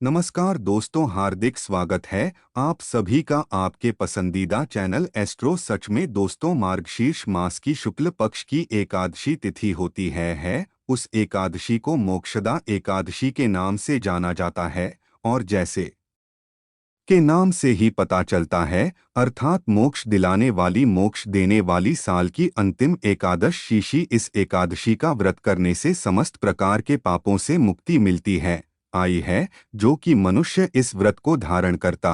नमस्कार दोस्तों, हार्दिक स्वागत है आप सभी का आपके पसंदीदा चैनल एस्ट्रो सच में। दोस्तों, मार्गशीर्ष मास की शुक्ल पक्ष की एकादशी तिथि होती है। उस एकादशी को मोक्षदा एकादशी के नाम से जाना जाता है और जैसे के नाम से ही पता चलता है, अर्थात मोक्ष दिलाने वाली, मोक्ष देने वाली, साल की अंतिम एकादश शीशी। इस एकादशी का व्रत करने से समस्त प्रकार के पापों से मुक्ति मिलती आई है। जो कि मनुष्य इस व्रत को धारण करता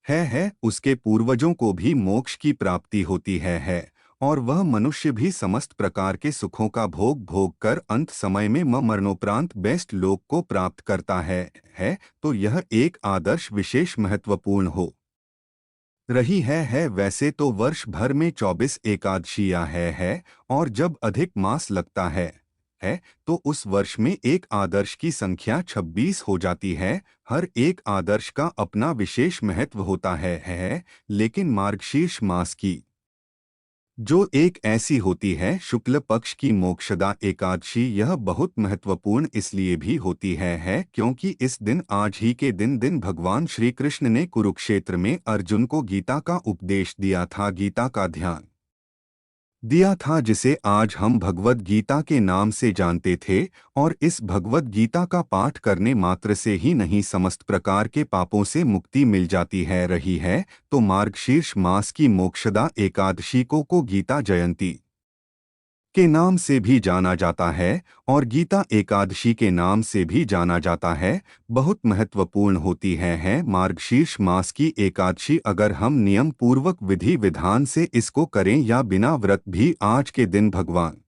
है उसके पूर्वजों को भी मोक्ष की प्राप्ति होती है और वह मनुष्य भी समस्त प्रकार के सुखों का भोग भोग कर अंत समय में मरणोपरांत बेस्ट लोक को प्राप्त करता है। तो यह एक आदर्श विशेष महत्वपूर्ण हो रही है। वैसे तो वर्ष भर में 24 एकादशियां है और जब अधिक मास लगता है तो उस वर्ष में एक आदर्श की संख्या 26 हो जाती है। हर एक आदर्श का अपना विशेष महत्व होता है, लेकिन मार्गशीर्ष मास की जो एक ऐसी होती है शुक्ल पक्ष की मोक्षदा एकादशी, यह बहुत महत्वपूर्ण इसलिए भी होती है क्योंकि इस दिन, आज ही के दिन भगवान श्री कृष्ण ने कुरुक्षेत्र में अर्जुन को गीता का उपदेश दिया था, गीता का ध्यान दिया था, जिसे आज हम भगवद गीता के नाम से जानते थे। और इस भगवद गीता का पाठ करने मात्र से ही नहीं, समस्त प्रकार के पापों से मुक्ति मिल जाती है रही है। तो मार्गशीर्ष मास की मोक्षदा एकादशी को गीता जयंती के नाम से भी जाना जाता है और गीता एकादशी के नाम से भी जाना जाता है। बहुत महत्वपूर्ण होती है मार्गशीर्ष मास की एकादशी। अगर हम नियम पूर्वक विधि विधान से इसको करें या बिना व्रत भी आज के दिन भगवान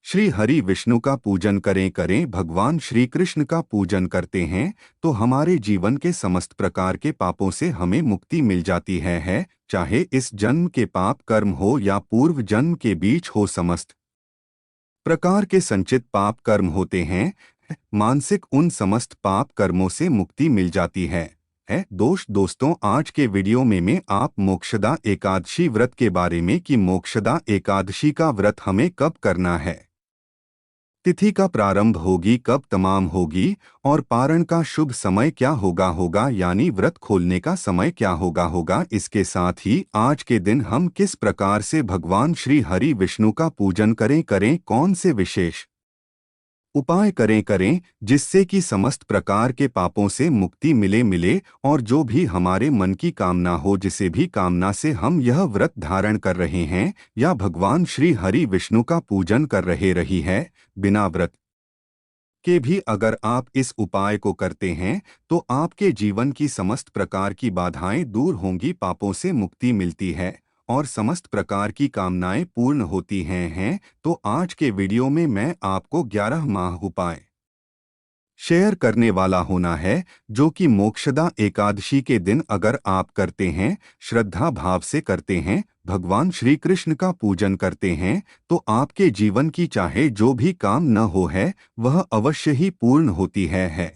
श्री हरि विष्णु का पूजन करें भगवान श्री कृष्ण का पूजन करते हैं, तो हमारे जीवन के समस्त प्रकार के पापों से हमें मुक्ति मिल जाती है। चाहे इस जन्म के पाप कर्म हो या पूर्व जन्म के बीच हो, समस्त प्रकार के संचित पाप कर्म होते हैं, मानसिक उन समस्त पाप कर्मों से मुक्ति मिल जाती है। दोस्तों, आज के वीडियो में मैं आप मोक्षदा एकादशी व्रत के बारे में कि मोक्षदा एकादशी का व्रत हमें कब करना है, तिथि का प्रारंभ होगी, कब तमाम होगी और पारण का शुभ समय क्या होगा यानी व्रत खोलने का समय क्या होगा। इसके साथ ही आज के दिन हम किस प्रकार से भगवान श्री हरि विष्णु का पूजन करें, कौन से विशेष उपाय करें जिससे कि समस्त प्रकार के पापों से मुक्ति मिले और जो भी हमारे मन की कामना हो, जिसे भी कामना से हम यह व्रत धारण कर रहे हैं या भगवान श्री हरि विष्णु का पूजन कर रही है, बिना व्रत के भी अगर आप इस उपाय को करते हैं तो आपके जीवन की समस्त प्रकार की बाधाएं दूर होंगी, पापों से मुक्ति मिलती है और समस्त प्रकार की कामनाएं पूर्ण होती हैं। तो आज के वीडियो में मैं आपको 11 माह उपाय शेयर करने वाला होना है, जो कि मोक्षदा एकादशी के दिन अगर आप करते हैं, श्रद्धा भाव से करते हैं, भगवान श्री कृष्ण का पूजन करते हैं, तो आपके जीवन की चाहे जो भी काम न हो वह अवश्य ही पूर्ण होती है।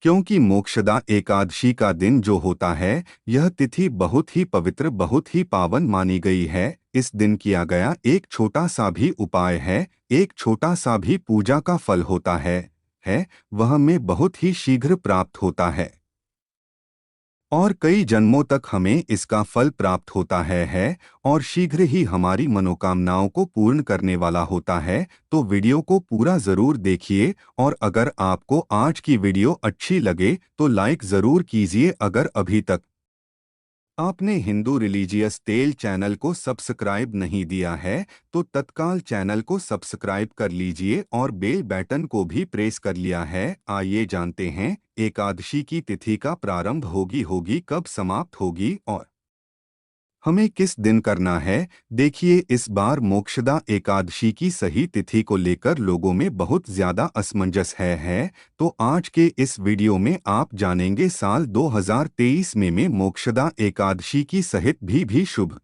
क्योंकि मोक्षदा एकादशी का दिन जो होता है, यह तिथि बहुत ही पवित्र, बहुत ही पावन मानी गई है। इस दिन किया गया एक छोटा सा भी उपाय है, एक छोटा सा भी पूजा का फल होता है वह में बहुत ही शीघ्र प्राप्त होता है और कई जन्मों तक हमें इसका फल प्राप्त होता है और शीघ्र ही हमारी मनोकामनाओं को पूर्ण करने वाला होता है। तो वीडियो को पूरा जरूर देखिए और अगर आपको आज की वीडियो अच्छी लगे तो लाइक जरूर कीजिए। अगर अभी तक आपने हिंदू रिलीजियस टेल चैनल को सब्सक्राइब नहीं दिया है तो तत्काल चैनल को सब्सक्राइब कर लीजिए और बेल बटन को भी प्रेस कर लिया है। आइए जानते हैं एकादशी की तिथि का प्रारंभ होगी कब समाप्त होगी और हमें किस दिन करना है। देखिए, इस बार मोक्षदा एकादशी की सही तिथि को लेकर लोगों में बहुत ज्यादा असमंजस है। तो आज के इस वीडियो में आप जानेंगे साल 2023 में मोक्षदा एकादशी की सहित भी शुभ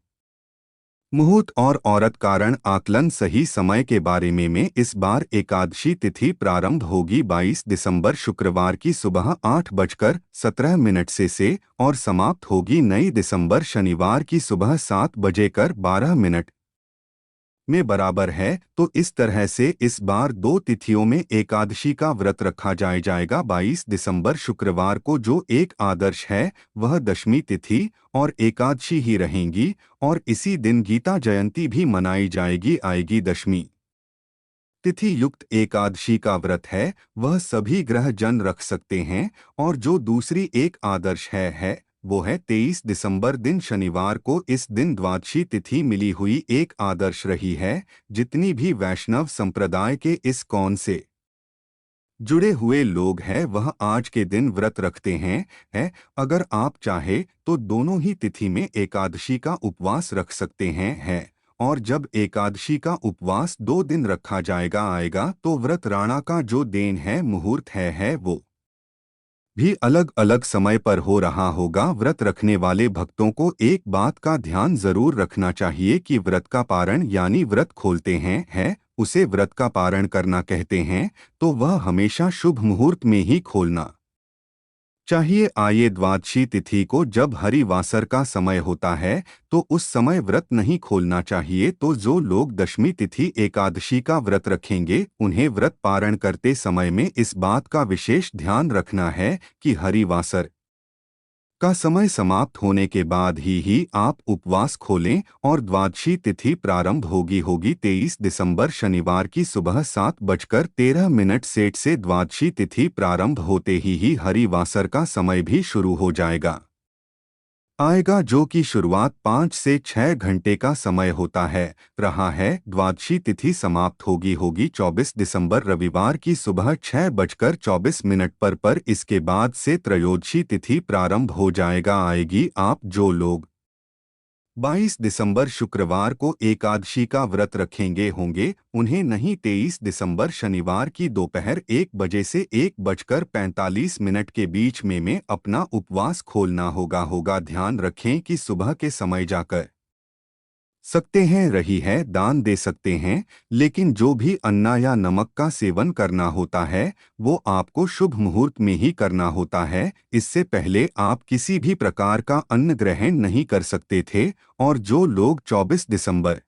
मुहूर्त और औरत कारण आकलन सही समय के बारे में इस बार एकादशी तिथि प्रारंभ होगी 22 दिसंबर शुक्रवार की सुबह 8:17 से और समाप्त होगी 9 दिसंबर शनिवार की सुबह 7:12। में बराबर है, तो इस तरह से इस बार 2 तिथियों में एकादशी का व्रत रखा जाएगा। 22 दिसंबर शुक्रवार को जो एक आदर्श है वह दशमी तिथि और एकादशी ही रहेंगी, और इसी दिन गीता जयंती भी मनाई आएगी। दशमी तिथि युक्त एकादशी का व्रत है वह सभी ग्रह जन रख सकते हैं, और जो दूसरी एक आदर्श है वो है 23 दिसंबर दिन शनिवार को। इस दिन द्वादशी तिथि मिली हुई एक आदर्श रही है। जितनी भी वैष्णव संप्रदाय के इस कौन से जुड़े हुए लोग हैं वह आज के दिन व्रत रखते हैं। अगर आप चाहे तो दोनों ही तिथि में एकादशी का उपवास रख सकते हैं। और जब एकादशी का उपवास 2 दिन रखा आएगा तो व्रत राणा का जो दिन है मुहूर्त है वो भी अलग अलग समय पर हो रहा होगा। व्रत रखने वाले भक्तों को एक बात का ध्यान जरूर रखना चाहिए कि व्रत का पारण यानी व्रत खोलते हैं उसे व्रत का पारण करना कहते हैं, तो वह हमेशा शुभ मुहूर्त में ही खोलना चाहिए। आये द्वादशी तिथि को जब हरिवासर का समय होता है तो उस समय व्रत नहीं खोलना चाहिए। तो जो लोग दशमी तिथि एकादशी का व्रत रखेंगे उन्हें व्रत पारण करते समय में इस बात का विशेष ध्यान रखना है कि हरिवासर का समय समाप्त होने के बाद ही आप उपवास खोलें, और द्वादशी तिथि प्रारंभ होगी 23 दिसंबर शनिवार की सुबह 7:13 सेठ से द्वादशी तिथि प्रारंभ होते ही हरिवासर का समय भी शुरू हो आएगा, जो कि शुरुआत 5 से 6 घंटे का समय होता है रहा है। द्वादशी तिथि समाप्त होगी 24 दिसंबर रविवार की सुबह 6:24 पर। इसके बाद से त्रयोदशी तिथि प्रारंभ आएगी। आप जो लोग 22 दिसंबर शुक्रवार को एकादशी का व्रत रखेंगे होंगे उन्हें नहीं 23 दिसंबर शनिवार की दोपहर 1 बजे से 1:45 के बीच में अपना उपवास खोलना होगा। ध्यान रखें कि सुबह के समय जाकर सकते हैं रही है दान दे सकते हैं, लेकिन जो भी अन्ना या नमक का सेवन करना होता है वो आपको शुभ मुहूर्त में ही करना होता है। इससे पहले आप किसी भी प्रकार का अन्न ग्रहण नहीं कर सकते थे। और जो लोग 24 दिसंबर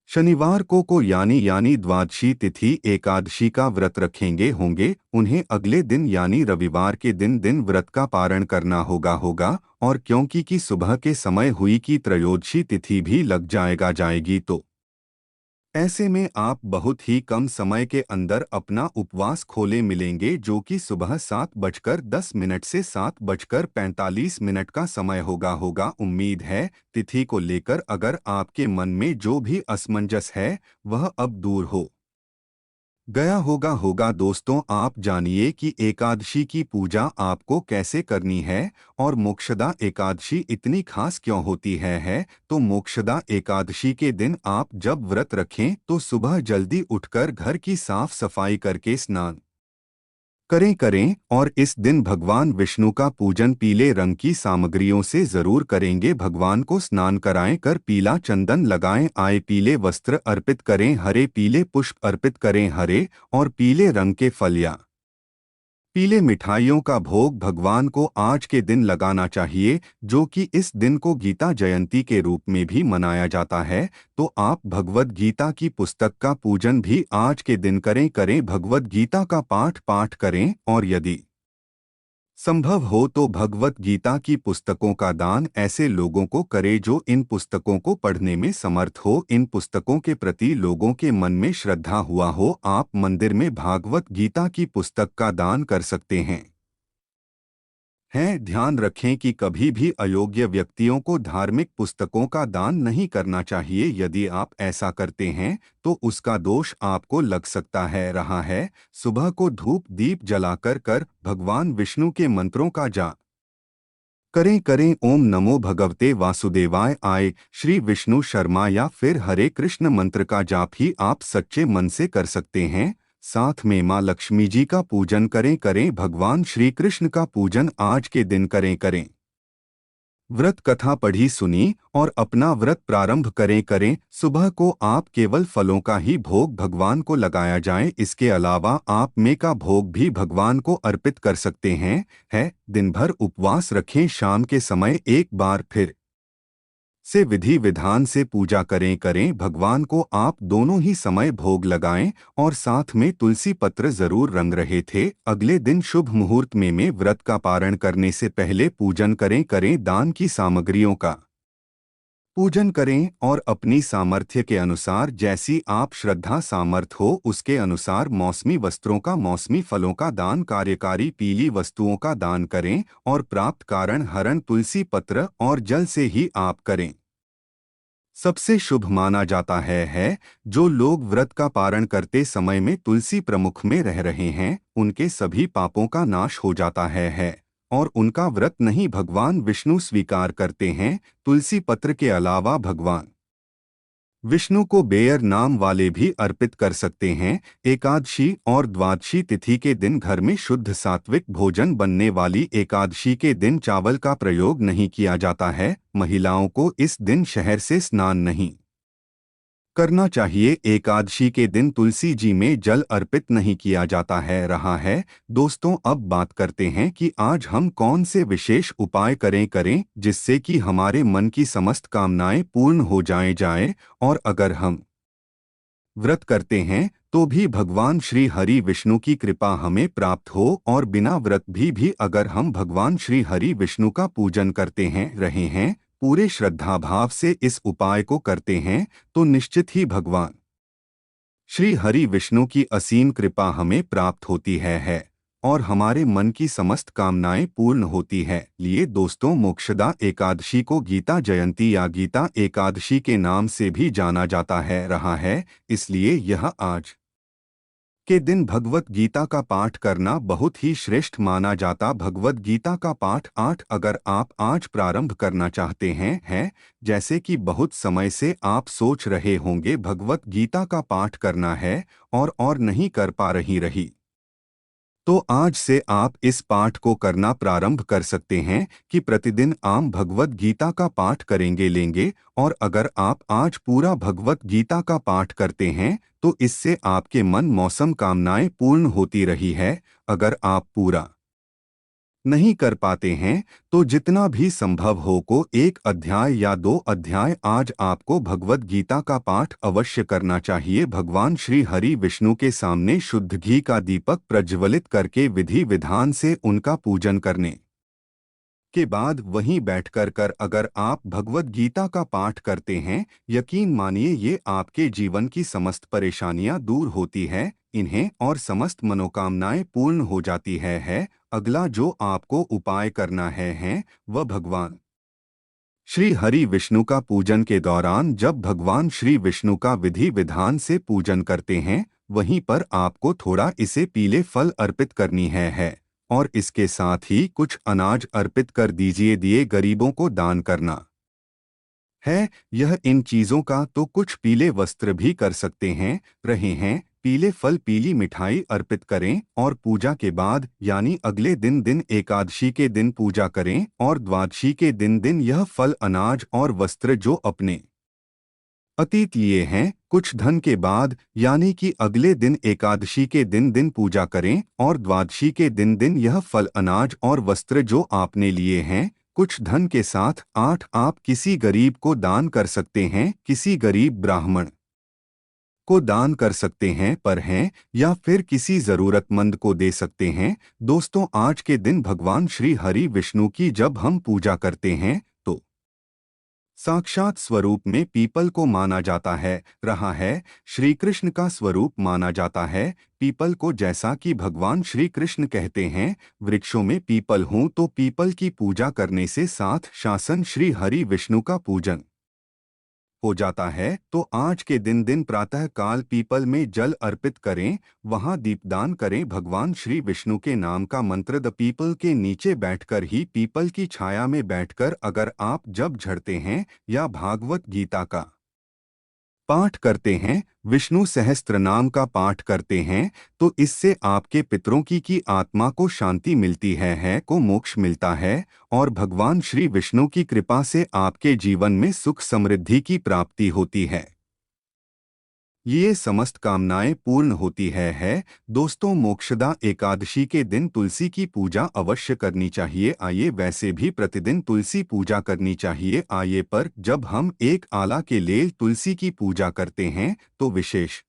शनिवार को यानी द्वादशी तिथि एकादशी का व्रत रखेंगे होंगे उन्हें अगले दिन यानी रविवार के दिन व्रत का पारण करना होगा। और क्योंकि की सुबह के समय हुई कि त्रयोदशी तिथि भी लग जाएगी, तो ऐसे में आप बहुत ही कम समय के अंदर अपना उपवास खोले मिलेंगे, जो कि सुबह 7:10 से 7:45 का समय होगा। उम्मीद है तिथि को लेकर अगर आपके मन में जो भी असमंजस है वह अब दूर हो गया होगा। दोस्तों, आप जानिए कि एकादशी की पूजा आपको कैसे करनी है और मोक्षदा एकादशी इतनी खास क्यों होती है। तो मोक्षदा एकादशी के दिन आप जब व्रत रखें तो सुबह जल्दी उठकर घर की साफ सफाई करके स्नान करें और इस दिन भगवान विष्णु का पूजन पीले रंग की सामग्रियों से जरूर करेंगे। भगवान को स्नान कराएं कर पीला चंदन लगाएं, आए पीले वस्त्र अर्पित करें, हरे पीले पुष्प अर्पित करें, हरे और पीले रंग के फल या पीले मिठाइयों का भोग भगवान को आज के दिन लगाना चाहिए, जो कि इस दिन को गीता जयंती के रूप में भी मनाया जाता है। तो आप भगवद गीता की पुस्तक का पूजन भी आज के दिन करें। भगवद गीता का पाठ करें, और यदि संभव हो तो भगवत गीता की पुस्तकों का दान ऐसे लोगों को करे जो इन पुस्तकों को पढ़ने में समर्थ हो। इन पुस्तकों के प्रति लोगों के मन में श्रद्धा हुआ हो। आप मंदिर में भागवत गीता की पुस्तक का दान कर सकते हैं। ध्यान रखें कि कभी भी अयोग्य व्यक्तियों को धार्मिक पुस्तकों का दान नहीं करना चाहिए। यदि आप ऐसा करते हैं तो उसका दोष आपको लग सकता है रहा है। सुबह को धूप दीप जलाकर भगवान विष्णु के मंत्रों का जाप करें। ओम नमो भगवते वासुदेवाय, आए श्री विष्णु शर्मा या फिर हरे कृष्ण मंत्र का जाप ही आप सच्चे मन से कर सकते हैं। साथ में माँ लक्ष्मी जी का पूजन करें। भगवान श्री कृष्ण का पूजन आज के दिन करें। व्रत कथा पढ़ी सुनी और अपना व्रत प्रारंभ करें। सुबह को आप केवल फलों का ही भोग भगवान को लगाया जाए। इसके अलावा आप में का भोग भी भगवान को अर्पित कर सकते हैं। दिन भर उपवास रखें, शाम के समय एक बार फिर से विधि विधान से पूजा करें भगवान को आप दोनों ही समय भोग लगाएं और साथ में तुलसी पत्र जरूर रंग रहे थे। अगले दिन शुभ मुहूर्त में व्रत का पारण करने से पहले पूजन करें दान की सामग्रियों का पूजन करें और अपनी सामर्थ्य के अनुसार जैसी आप श्रद्धा सामर्थ हो उसके अनुसार मौसमी वस्त्रों का मौसमी फलों का दान कार्यकारी पीली वस्तुओं का दान करें और प्राप्त कारण हरण तुलसी पत्र और जल से ही आप करें। सबसे शुभ माना जाता है जो लोग व्रत का पारण करते समय में तुलसी प्रमुख में रह रहे हैं उनके सभी पापों का नाश हो जाता है और उनका व्रत नहीं भगवान विष्णु स्वीकार करते हैं। तुलसी पत्र के अलावा भगवान विष्णु को बेयर नाम वाले भी अर्पित कर सकते हैं। एकादशी और द्वादशी तिथि के दिन घर में शुद्ध सात्विक भोजन बनने वाली एकादशी के दिन चावल का प्रयोग नहीं किया जाता है। महिलाओं को इस दिन शहर से स्नान नहीं करना चाहिए। एकादशी के दिन तुलसी जी में जल अर्पित नहीं किया जाता है। रहा है दोस्तों, अब बात करते हैं कि आज हम कौन से विशेष उपाय करें जिससे कि हमारे मन की समस्त कामनाएं पूर्ण हो जाएं और अगर हम व्रत करते हैं तो भी भगवान श्री हरि विष्णु की कृपा हमें प्राप्त हो और बिना व्रत भी अगर हम भगवान श्री हरि विष्णु का पूजन करते हैं रहे हैं पूरे श्रद्धा भाव से इस उपाय को करते हैं तो निश्चित ही भगवान श्री हरि विष्णु की असीम कृपा हमें प्राप्त होती है और हमारे मन की समस्त कामनाएं पूर्ण होती है। लिए दोस्तों, मोक्षदा एकादशी को गीता जयंती या गीता एकादशी के नाम से भी जाना जाता है रहा है, इसलिए यह आज के दिन भगवत गीता का पाठ करना बहुत ही श्रेष्ठ माना जाता। भगवत गीता का पाठ 8 अगर आप आज प्रारंभ करना चाहते हैं जैसे कि बहुत समय से आप सोच रहे होंगे भगवत गीता का पाठ करना है और नहीं कर पा रही तो आज से आप इस पाठ को करना प्रारंभ कर सकते हैं कि प्रतिदिन आम भगवत गीता का पाठ करेंगे लेंगे और अगर आप आज पूरा भगवत गीता का पाठ करते हैं तो इससे आपके मन मौसम कामनाएं पूर्ण होती रही है। अगर आप पूरा नहीं कर पाते हैं तो जितना भी संभव हो को 1 अध्याय या 2 अध्याय आज आपको भगवत गीता का पाठ अवश्य करना चाहिए। भगवान श्री हरि विष्णु के सामने शुद्ध घी का दीपक प्रज्वलित करके विधि विधान से उनका पूजन करने के बाद वहीं बैठकर अगर आप भगवत गीता का पाठ करते हैं यकीन मानिए ये आपके जीवन की समस्त परेशानियां दूर होती है इन्हें और समस्त मनोकामनाएं पूर्ण हो जाती है। अगला जो आपको उपाय करना है वह भगवान श्री हरि विष्णु का पूजन के दौरान जब भगवान श्री विष्णु का विधि विधान से पूजन करते हैं वहीं पर आपको थोड़ा इसे पीले फल अर्पित करनी है और इसके साथ ही कुछ अनाज अर्पित कर दीजिए। दिए गरीबों को दान करना है यह इन चीजों का तो कुछ पीले वस्त्र भी कर सकते हैं रहे हैं पीले फल पीली मिठाई अर्पित करें और पूजा के बाद यानी अगले दिन एकादशी के दिन पूजा करें और द्वादशी के दिन यह फल अनाज और वस्त्र जो अपने अतीत लिए हैं कुछ धन के बाद यानी कि अगले दिन एकादशी के दिन पूजा करें और द्वादशी के दिन यह फल अनाज और वस्त्र जो आपने लिए हैं कुछ धन के साथ 8 आप किसी गरीब को दान कर सकते हैं। किसी गरीब ब्राह्मण को दान कर सकते हैं पर हैं या फिर किसी जरूरतमंद को दे सकते हैं। दोस्तों, आज के दिन भगवान श्री हरि विष्णु की जब हम पूजा करते हैं तो साक्षात स्वरूप में पीपल को माना जाता है रहा है श्री कृष्ण का स्वरूप माना जाता है पीपल को। जैसा कि भगवान श्री कृष्ण कहते हैं वृक्षों में पीपल हूँ तो पीपल की पूजा करने से साथ शासन श्री हरि विष्णु का पूजन हो जाता है। तो आज के दिन प्रातः काल पीपल में जल अर्पित करें वहां दीपदान करें। भगवान श्री विष्णु के नाम का मंत्र द पीपल के नीचे बैठकर ही पीपल की छाया में बैठकर अगर आप जब झड़ते हैं या भागवत गीता का पाठ करते हैं विष्णु सहस्त्र नाम का पाठ करते हैं तो इससे आपके पितरों की आत्मा को शांति मिलती है को मोक्ष मिलता है और भगवान श्री विष्णु की कृपा से आपके जीवन में सुख समृद्धि की प्राप्ति होती है। ये समस्त कामनाएं पूर्ण होती है। दोस्तों, मोक्षदा एकादशी के दिन तुलसी की पूजा अवश्य करनी चाहिए। आइए, वैसे भी प्रतिदिन तुलसी पूजा करनी चाहिए। आइए, पर जब हम एक आला के लेल तुलसी की पूजा करते हैं तो विशेष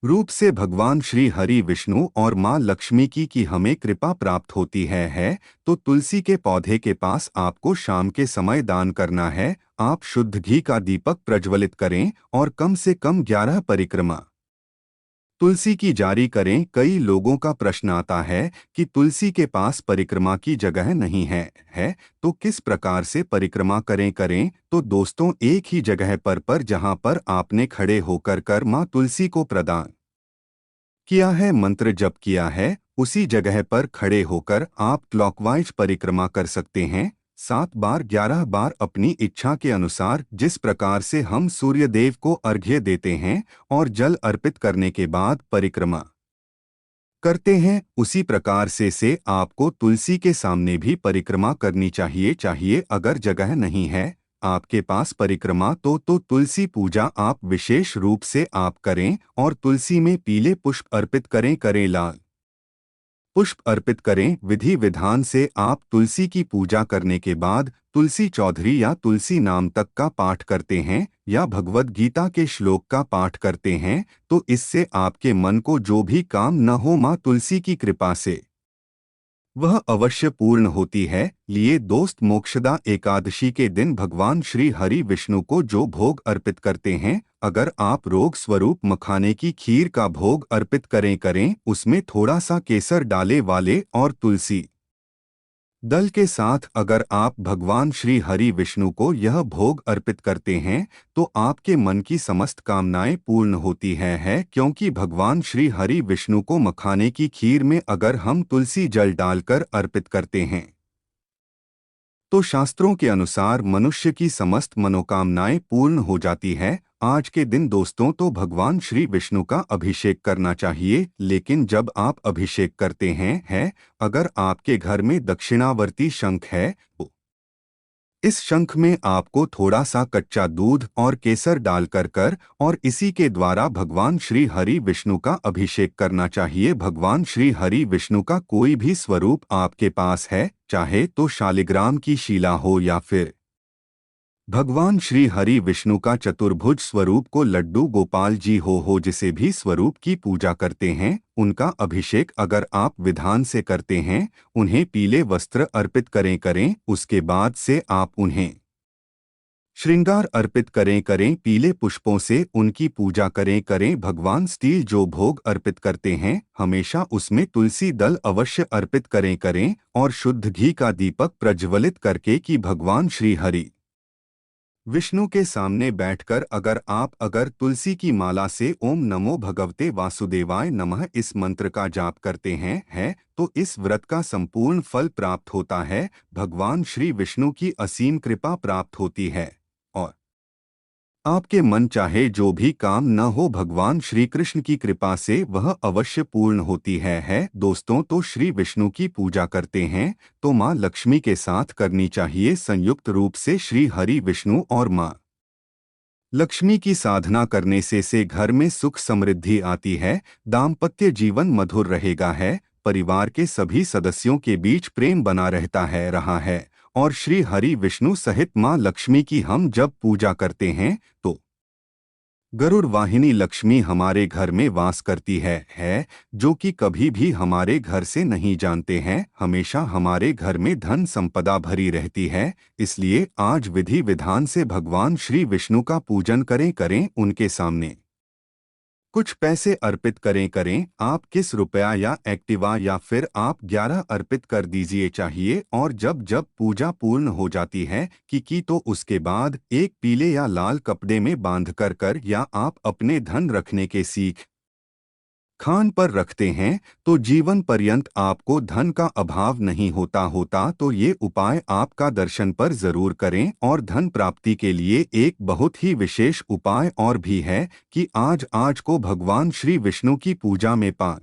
रूप से भगवान श्री हरि विष्णु और माँ लक्ष्मी की हमें कृपा प्राप्त होती है। तो तुलसी के पौधे के पास आपको शाम के समय दान करना है। आप शुद्ध घी का दीपक प्रज्वलित करें और कम से कम 11 परिक्रमा तुलसी की जारी करें। कई लोगों का प्रश्न आता है कि तुलसी के पास परिक्रमा की जगह नहीं है तो किस प्रकार से परिक्रमा करें। तो दोस्तों, एक ही जगह पर जहां पर आपने खड़े होकर कर माँ तुलसी को प्रदान किया है, मंत्र जप किया है, उसी जगह पर खड़े होकर आप क्लॉकवाइज परिक्रमा कर सकते हैं। 7 बार 11 बार अपनी इच्छा के अनुसार, जिस प्रकार से हम सूर्यदेव को अर्घ्य देते हैं और जल अर्पित करने के बाद परिक्रमा करते हैं, उसी प्रकार से आपको तुलसी के सामने भी परिक्रमा करनी चाहिए। अगर जगह नहीं है आपके पास परिक्रमा तो तुलसी पूजा आप विशेष रूप से आप करें और तुलसी में पीले पुष्प अर्पित करें लाल पुष्प अर्पित करें। विधि विधान से आप तुलसी की पूजा करने के बाद तुलसी चौधरी या तुलसी नाम तक का पाठ करते हैं या भगवद गीता के श्लोक का पाठ करते हैं, तो इससे आपके मन को जो भी काम न हो, माँ तुलसी की कृपा से वह अवश्य पूर्ण होती है। लिए दोस्त, मोक्षदा एकादशी के दिन भगवान श्री हरि विष्णु को जो भोग अर्पित करते हैं, अगर आप रोग स्वरूप मखाने की खीर का भोग अर्पित करें, उसमें थोड़ा सा केसर डाले वाले और तुलसी दल के साथ अगर आप भगवान श्री हरि विष्णु को यह भोग अर्पित करते हैं तो आपके मन की समस्त कामनाएं पूर्ण होती है। क्योंकि भगवान श्री हरि विष्णु को मखाने की खीर में अगर हम तुलसी जल डालकर अर्पित करते हैं तो शास्त्रों के अनुसार मनुष्य की समस्त मनोकामनाएं पूर्ण हो जाती है। आज के दिन दोस्तों, तो भगवान श्री विष्णु का अभिषेक करना चाहिए। लेकिन जब आप अभिषेक करते हैं अगर आपके घर में दक्षिणावर्ती शंख है तो इस शंख में आपको थोड़ा सा कच्चा दूध और केसर डालकर और इसी के द्वारा भगवान श्री हरि विष्णु का अभिषेक करना चाहिए। भगवान श्री हरि विष्णु का कोई भी स्वरूप आपके पास है, चाहे तो शालिग्राम की शिला हो या फिर भगवान श्री हरि विष्णु का चतुर्भुज स्वरूप को लड्डू गोपाल जी हो जिसे भी स्वरूप की पूजा करते हैं, उनका अभिषेक अगर आप विधान से करते हैं, उन्हें पीले वस्त्र अर्पित करें। उसके बाद से आप उन्हें श्रृंगार अर्पित करें। पीले पुष्पों से उनकी पूजा करें। भगवान स्टील जो भोग अर्पित करते हैं, हमेशा उसमें तुलसी दल अवश्य अर्पित करें और शुद्ध घी का दीपक प्रज्वलित करके कि भगवान श्री हरि विष्णु के सामने बैठकर अगर तुलसी की माला से ओम नमो भगवते वासुदेवाय नमः इस मंत्र का जाप करते हैं तो इस व्रत का संपूर्ण फल प्राप्त होता है। भगवान श्री विष्णु की असीम कृपा प्राप्त होती है और आपके मन चाहे जो भी काम न हो, भगवान श्री कृष्ण की कृपा से वह अवश्य पूर्ण होती है। दोस्तों, तो श्री विष्णु की पूजा करते हैं तो माँ लक्ष्मी के साथ करनी चाहिए। संयुक्त रूप से श्री हरि विष्णु और माँ लक्ष्मी की साधना करने से घर में सुख समृद्धि आती है, दाम्पत्य जीवन मधुर रहेगा है, परिवार के सभी सदस्यों के बीच प्रेम बना रहा है और श्री हरि विष्णु सहित माँ लक्ष्मी की हम जब पूजा करते हैं तो गरुड़ वाहिनी लक्ष्मी हमारे घर में वास करती है जो कि कभी भी हमारे घर से नहीं जानते हैं। हमेशा हमारे घर में धन संपदा भरी रहती है। इसलिए आज विधि विधान से भगवान श्री विष्णु का पूजन करें। उनके सामने कुछ पैसे अर्पित करें। आप किस रुपया या एक्टिवा या फिर आप 11 अर्पित कर दीजिए चाहिए। और जब जब पूजा पूर्ण हो जाती है कि तो उसके बाद एक पीले या लाल कपड़े में बांध कर या आप अपने धन रखने के सीख खान पर रखते हैं तो जीवन पर्यंत आपको धन का अभाव नहीं होता। तो ये उपाय आपका दर्शन पर जरूर करें। और धन प्राप्ति के लिए एक बहुत ही विशेष उपाय और भी है कि आज को भगवान श्री विष्णु की पूजा में पान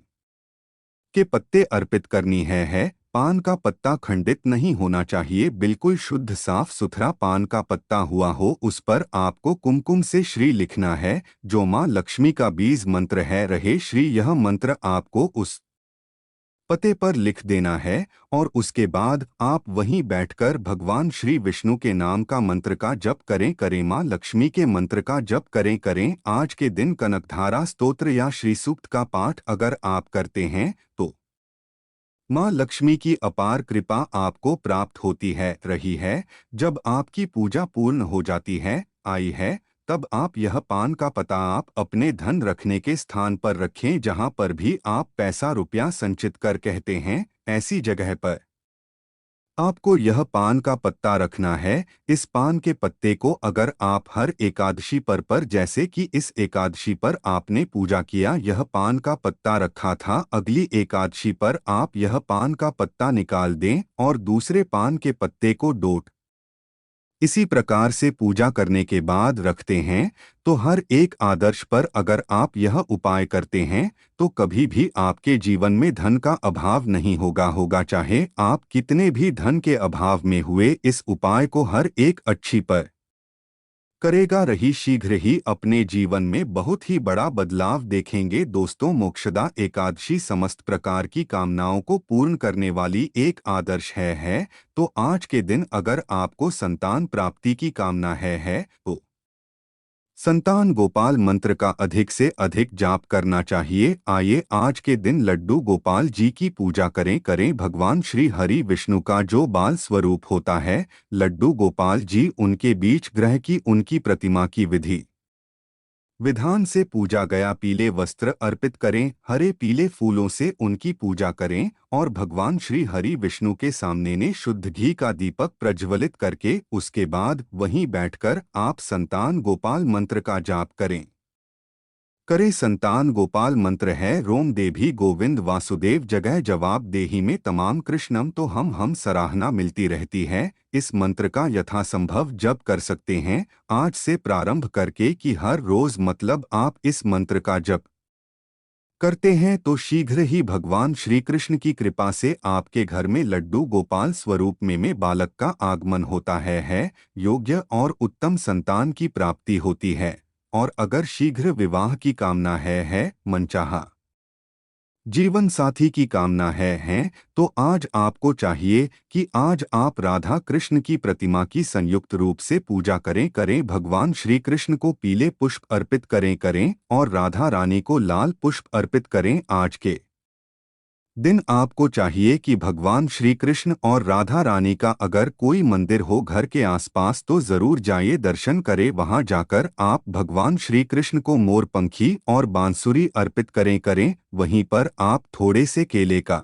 के पत्ते अर्पित करनी है। पान का पत्ता खंडित नहीं होना चाहिए, बिल्कुल शुद्ध साफ सुथरा पान का पत्ता हुआ हो। उस पर आपको कुमकुम से श्री लिखना है, जो माँ लक्ष्मी का बीज मंत्र है रहे श्री। यह मंत्र आपको उस पते पर लिख देना है और उसके बाद आप वहीं बैठकर भगवान श्री विष्णु के नाम का मंत्र का जप करें माँ लक्ष्मी के मंत्र का जप करें। आज के दिन कनकधारा स्तोत्र या श्री सूक्त का पाठ अगर आप करते हैं तो माँ लक्ष्मी की अपार कृपा आपको प्राप्त होती है रही है। जब आपकी पूजा पूर्ण हो जाती है आई है, तब आप यह पान का पत्ता आप अपने धन रखने के स्थान पर रखें, जहां पर भी आप पैसा रुपया संचित कर कहते हैं, ऐसी जगह पर आपको यह पान का पत्ता रखना है। इस पान के पत्ते को अगर आप हर एकादशी पर जैसे कि इस एकादशी पर आपने पूजा किया, यह पान का पत्ता रखा था, अगली एकादशी पर आप यह पान का पत्ता निकाल दें और दूसरे पान के पत्ते को डोट इसी प्रकार से पूजा करने के बाद रखते हैं, तो हर एक आदर्श पर अगर आप यह उपाय करते हैं तो कभी भी आपके जीवन में धन का अभाव नहीं होगा। चाहे आप कितने भी धन के अभाव में हुए, इस उपाय को हर एक अच्छी पर करेगा रही, शीघ्र ही अपने जीवन में बहुत ही बड़ा बदलाव देखेंगे। दोस्तों, मोक्षदा एकादशी समस्त प्रकार की कामनाओं को पूर्ण करने वाली एक आदर्श है। तो आज के दिन अगर आपको संतान प्राप्ति की कामना है तो संतान गोपाल मंत्र का अधिक से अधिक जाप करना चाहिए। आइए आज के दिन लड्डू गोपाल जी की पूजा करें। भगवान श्री हरि विष्णु का जो बाल स्वरूप होता है लड्डू गोपाल जी, उनके बीच ग्रह की उनकी प्रतिमा की विधि विधान से पूजा गया पीले वस्त्र अर्पित करें, हरे पीले फूलों से उनकी पूजा करें और भगवान श्री हरि विष्णु के सामने ने शुद्ध घी का दीपक प्रज्वलित करके उसके बाद वहीं बैठकर आप संतान गोपाल मंत्र का जाप करें। संतान गोपाल मंत्र है रोम देभी गोविंद वासुदेव जगह जवाब देही में तमाम कृष्णम तो हम सराहना मिलती रहती है। इस मंत्र का यथासंभव जप कर सकते हैं आज से प्रारंभ करके कि हर रोज मतलब आप इस मंत्र का जप करते हैं तो शीघ्र ही भगवान श्री कृष्ण की कृपा से आपके घर में लड्डू गोपाल स्वरूप में बालक का आगमन होता है, योग्य और उत्तम संतान की प्राप्ति होती है। और अगर शीघ्र विवाह की कामना है मनचाहा जीवन साथी की कामना है तो आज आपको चाहिए कि आज आप राधा कृष्ण की प्रतिमा की संयुक्त रूप से पूजा करें। भगवान श्री कृष्ण को पीले पुष्प अर्पित करें और राधा रानी को लाल पुष्प अर्पित करें। आज के दिन आपको चाहिए कि भगवान श्री कृष्ण और राधा रानी का अगर कोई मंदिर हो घर के आसपास तो जरूर जाइए, दर्शन करें। वहां जाकर आप भगवान श्री कृष्ण को मोर पंखी और बांसुरी अर्पित करें। वहीं पर आप थोड़े से केले का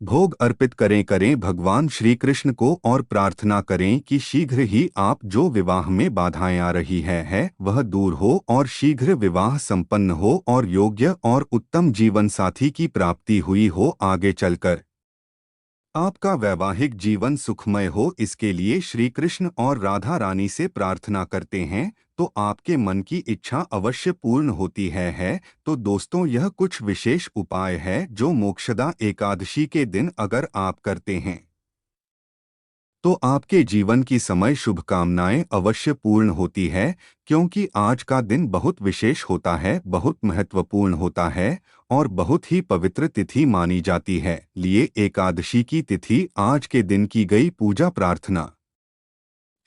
भोग अर्पित करें भगवान श्री कृष्ण को और प्रार्थना करें कि शीघ्र ही आप जो विवाह में बाधाएं आ रही है वह दूर हो और शीघ्र विवाह संपन्न हो और योग्य और उत्तम जीवन साथी की प्राप्ति हुई हो, आगे चलकर आपका वैवाहिक जीवन सुखमय हो। इसके लिए श्री कृष्ण और राधा रानी से प्रार्थना करते हैं तो आपके मन की इच्छा अवश्य पूर्ण होती है। तो दोस्तों, यह कुछ विशेष उपाय है जो मोक्षदा एकादशी के दिन अगर आप करते हैं तो आपके जीवन की समय शुभकामनाएं अवश्य पूर्ण होती है, क्योंकि आज का दिन बहुत विशेष होता है, बहुत महत्वपूर्ण होता है और बहुत ही पवित्र तिथि मानी जाती है। लिए एकादशी की तिथि आज के दिन की गई पूजा प्रार्थना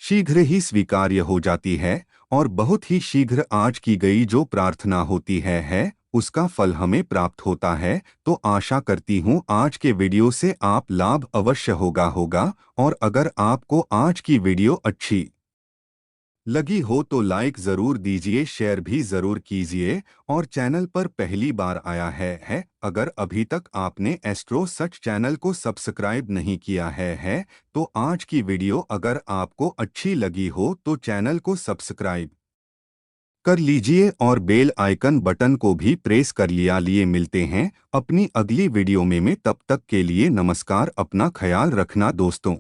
शीघ्र ही स्वीकार्य हो जाती है और बहुत ही शीघ्र आज की गई जो प्रार्थना होती है उसका फल हमें प्राप्त होता है। तो आशा करती हूँ आज के वीडियो से आप लाभ अवश्य होगा और अगर आपको आज की वीडियो अच्छी लगी हो तो लाइक जरूर दीजिए, शेयर भी जरूर कीजिए और चैनल पर पहली बार आया है अगर अभी तक आपने एस्ट्रो सच चैनल को सब्सक्राइब नहीं किया है तो आज की वीडियो अगर आपको अच्छी लगी हो तो चैनल को सब्सक्राइब कर लीजिए और बेल आइकन बटन को भी प्रेस कर लिया। लिए मिलते हैं अपनी अगली वीडियो में तब तक के लिए नमस्कार, अपना ख्याल रखना दोस्तों।